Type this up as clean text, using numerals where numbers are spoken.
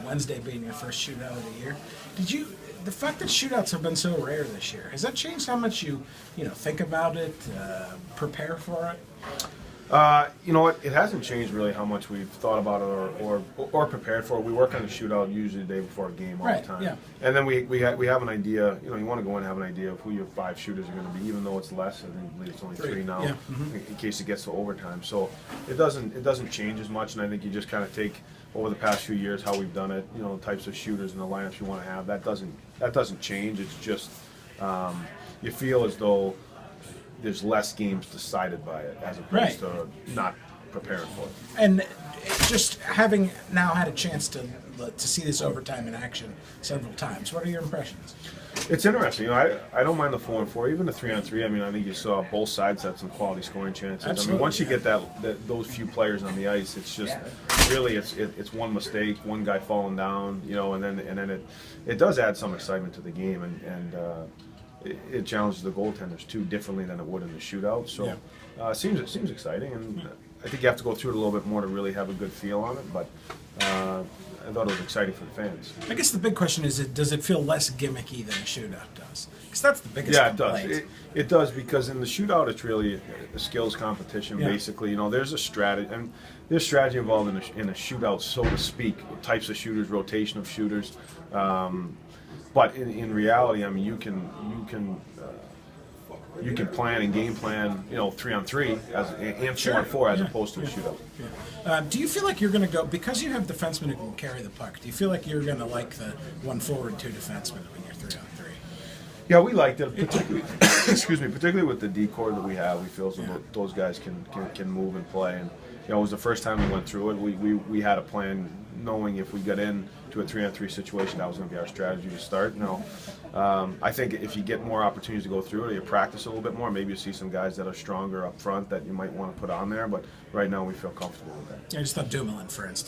Wednesday being your first shootout of the year. The fact that shootouts have been so rare this year, has that changed how much you think about it, prepare for it? You know what? It hasn't changed really how much we've thought about it or prepared for it. We work on the shootout usually the day before a game all the time. Yeah. And then we have an idea. You want to go in and have an idea of who your 5 shooters are going to be, even though it's less. I believe it's only 3 now, Yeah. in case it gets to overtime. So it doesn't change as much. And I think you just kind of take over the past few years how we've done it. The types of shooters and the lineups you want to have. That doesn't change. It's just you feel as though there's less games decided by it as opposed to not preparing for it. And just having now had a chance to see this overtime in action several times, what are your impressions? It's interesting. I don't mind the 4-on-4, even the 3-on-3. I mean, I think you saw both sides had some quality scoring chances. Absolutely, I mean, once you get those few players on the ice, it's just really it's one mistake, one guy falling down, and then it does add some excitement to the game, and it challenges the goaltenders too differently than it would in the shootout. So it seems exciting, and I think you have to go through it a little bit more to really have a good feel on it. But I thought it was exciting for the fans. I guess the big question is, does it feel less gimmicky than a shootout does? Because that's the biggest complaint. It does. It does, because in the shootout it's really a skills competition. Basically, there's a strategy, and there's strategy involved in a shootout, so to speak. Types of shooters, rotation of shooters. But in reality, I mean, you can plan and game plan, 3-on-3 and 4-on-4 as opposed to a shootout. Yeah. Do you feel like you're going to go, because you have defensemen who can carry the puck, do you feel like you're going to like the 1 forward, 2 defensemen when you're 3-on-3? Yeah, we liked it, particularly. Particularly with the D-core that we have. We feel those guys can move and play, and it was the first time we went through it. We had a plan, knowing if we got into a 3-on-3 situation, that was going to be our strategy to start. I think if you get more opportunities to go through it, or you practice a little bit more, maybe you see some guys that are stronger up front that you might want to put on there. But right now, we feel comfortable with that. I just thought Dumoulin, for instance.